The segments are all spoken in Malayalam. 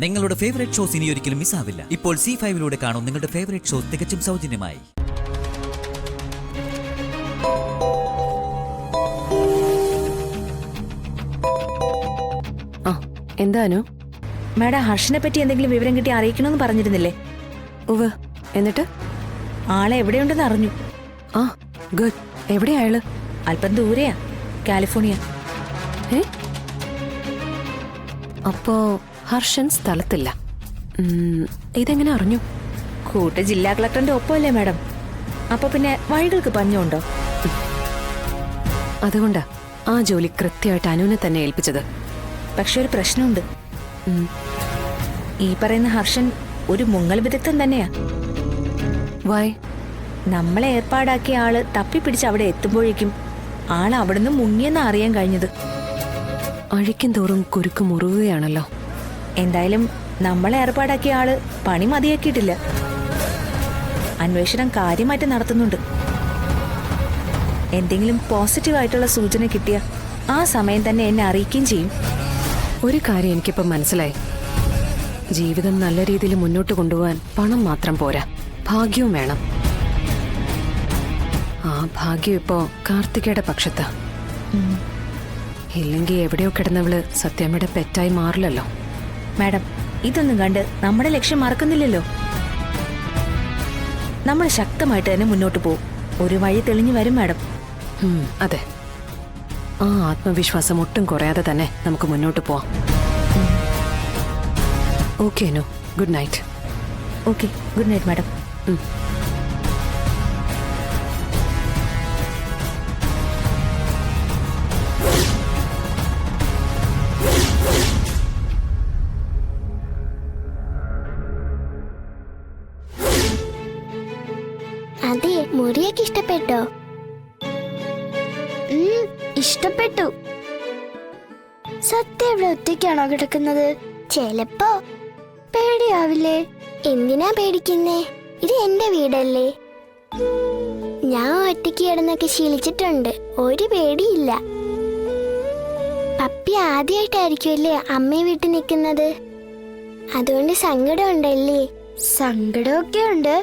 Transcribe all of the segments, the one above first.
നിങ്ങളുടെ ഫേവറേറ്റ് ഷോസ് ഇനി ഒരിക്കലും മിസ്സാവില്ല. ഇപ്പോൾ C5-ലൂടെ കാണും നിങ്ങളുടെ ഫേവറേറ്റ് ഷോസ് തികച്ചും സൗജന്യമായി. എന്താനു മാഡം, ഹർഷനെ പറ്റി എന്തെങ്കിലും വിവരം കിട്ടി അറിയിക്കണമെന്ന് പറഞ്ഞിരുന്നില്ലേ? ഉവ്വ്. എന്നിട്ട് ആളെ എവിടെയുണ്ടെന്ന് അറിഞ്ഞു. ആ ഗുഡ്. എവിടെയാ അയാള്? അല്പം ദൂരെയാ, കാലിഫോർണിയ. അപ്പോ ഹർഷൻ സ്ഥലത്തില്ല. ഇതെങ്ങനെ അറിഞ്ഞു? കൂട്ട് ജില്ലാ കളക്ടറിന്റെ ഒപ്പമല്ലേ മാഡം? അപ്പൊ പിന്നെ വഴികൾക്ക് പഞ്ഞുണ്ടോ? അതുകൊണ്ടാ ആ ജോലി കൃത്യമായിട്ട് അനുവിനെ തന്നെ ഏൽപ്പിച്ചത്. പക്ഷെ ഒരു പ്രശ്നമുണ്ട്. ഈ പറയുന്ന ഹർഷൻ ഒരു മുങ്ങൽ വിദഗ്ധൻ തന്നെയാ. വൈ? നമ്മളെ ഏർപ്പാടാക്കിയ ആള് തപ്പിപ്പിടിച്ച് അവിടെ എത്തുമ്പോഴേക്കും ആള് അവിടുന്ന് മുങ്ങിയെന്ന് അറിയാൻ കഴിഞ്ഞത്. അഴിക്കും തോറും കുരുക്ക് മുറുകുകയാണല്ലോ. എന്തായാലും നമ്മളെ ഏർപ്പാടാക്കിയ ആള് പണി മതിയാക്കിയിട്ടില്ല. അന്വേഷണം കാര്യമായിട്ട് നടത്തുന്നുണ്ട്. എന്തെങ്കിലും പോസിറ്റീവായിട്ടുള്ള സൂചന കിട്ടിയ ആ സമയം തന്നെ എന്നെ അറിയിക്കുകയും ചെയ്യും. ഒരു കാര്യം എനിക്കിപ്പം മനസ്സിലായി. ജീവിതം നല്ല രീതിയിൽ മുന്നോട്ട് കൊണ്ടുപോകാൻ പണം മാത്രം പോരാ, ഭാഗ്യവും വേണം. ആ ഭാഗ്യം ഇപ്പോ കാർത്തികയുടെ പക്ഷത്താ. ഇല്ലെങ്കിൽ എവിടെയോ കിടന്നവള് സത്യമ്മയുടെ പെറ്റായി മാറില്ലല്ലോ. മാഡം, ഇതൊന്നും കണ്ട് നമ്മുടെ ലക്ഷ്യം മറക്കുന്നില്ലല്ലോ. നമ്മൾ ശക്തമായിട്ട് തന്നെ മുന്നോട്ട് പോകും. ഒരു വഴി തെളിഞ്ഞു വരും മാഡം. അതെ, ആ ആത്മവിശ്വാസം ഒട്ടും കുറയാതെ തന്നെ നമുക്ക് മുന്നോട്ട് പോവാം. Okay no, good night. Okay, good night madam. അതെ, മുറിയൊക്കെ ഇഷ്ടപ്പെട്ടോ? ഇഷ്ടപ്പെട്ടു. സത്യം ഇവിടെ ഒറ്റയ്ക്കാണോ കിടക്കുന്നത്? ചെലപ്പോ പേടിയാവില്ലേ? എന്തിനാ പേടിക്കുന്നേ? ഇത് എന്റെ വീടല്ലേ. ഞാൻ ഒറ്റയ്ക്ക് കിടന്നൊക്കെ ശീലിച്ചിട്ടുണ്ട്. ഒരു പേടിയില്ല. പപ്പി ആദ്യമായിട്ടായിരിക്കുമല്ലേ അമ്മയെ വീട്ടിൽ നിൽക്കുന്നത്. അതുകൊണ്ട് സങ്കടം ഉണ്ടല്ലേ? സങ്കടമൊക്കെ ഉണ്ട്.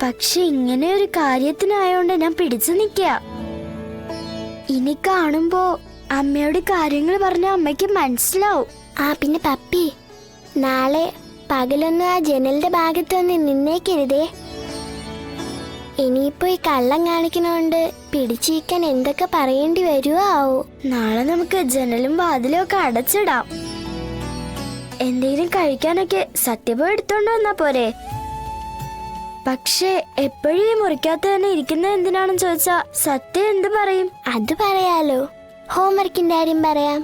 പക്ഷെ ഇങ്ങനെ ഒരു കാര്യത്തിനായോണ്ട് ഞാൻ പിടിച്ചു നിൽക്കുക. ഇനി കാണുമ്പോ അമ്മയോട് കാര്യങ്ങൾ പറഞ്ഞ അമ്മയ്ക്ക് മനസ്സിലാവും. പിന്നെ പപ്പി, നാളെ പകലൊന്നും ആ ജനലിന്റെ ഭാഗത്തൊന്നും നിന്നേക്കരുതേ. ഇനിയിപ്പോ ഈ കള്ളം കാണിക്കണോണ്ട് പിടിച്ചിരിക്കാൻ എന്തൊക്കെ പറയേണ്ടി വരുവോ ആവോ. നാളെ നമുക്ക് ജനലും വാതിലും ഒക്കെ അടച്ചിടാം. എന്തെങ്കിലും കഴിക്കാനൊക്കെ സത്യപോ എടുത്തോണ്ട് വന്നാ പോരെ. പക്ഷേ എപ്പോഴും ഈ മുറിക്കകത്ത് തന്നെ ഇരിക്കുന്നത് എന്തിനാണെന്ന് ചോദിച്ചാ സത്യം എന്ത് പറയും? അത് പറയാലോ, ഹോംവർക്കിന്റെ കാര്യം പറയാം.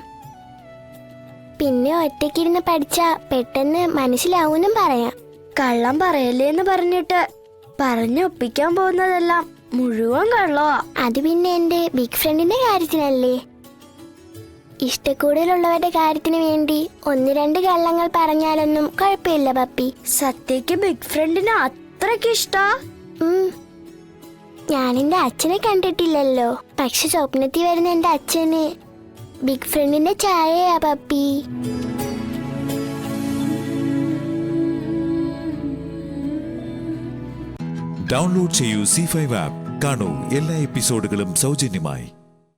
പിന്നെ ഒറ്റയ്ക്കിരുന്ന് പഠിച്ചാ പെട്ടെന്ന് മനസ്സിലാവൂന്നും പറയാം. കള്ളം പറയല്ലേന്ന് പറഞ്ഞിട്ട് പറഞ്ഞൊപ്പിക്കാൻ പോകുന്നതെല്ലാം മുഴുവൻ കള്ളവാ. അത് പിന്നെ എന്റെ ബിഗ് ഫ്രണ്ടിന്റെ കാര്യത്തിനല്ലേ. ഇഷ്ടക്കൂടുതലുള്ളവരുടെ കാര്യത്തിന് വേണ്ടി 1-2 കള്ളങ്ങൾ പറഞ്ഞാലൊന്നും കുഴപ്പമില്ല പപ്പി. സത്യക്ക് ബിഗ് ഫ്രണ്ടിന് അത്രയ്ക്ക് ഇഷ്ടാ. ഞാൻ എന്റെ അച്ഛനെ കണ്ടിട്ടില്ലല്ലോ. പക്ഷെ സ്വപ്നത്തിൽ വരുന്ന എന്റെ അച്ഛന് ബിഗ് ഫ്രണ്ടിന്റെ ചായയാ പപ്പി. ഡൗൺലോഡ് ചെയ്യൂ C5 ആപ്പ്. കാണൂ എല്ലാ എപ്പിസോഡുകളും സൗജന്യമായി.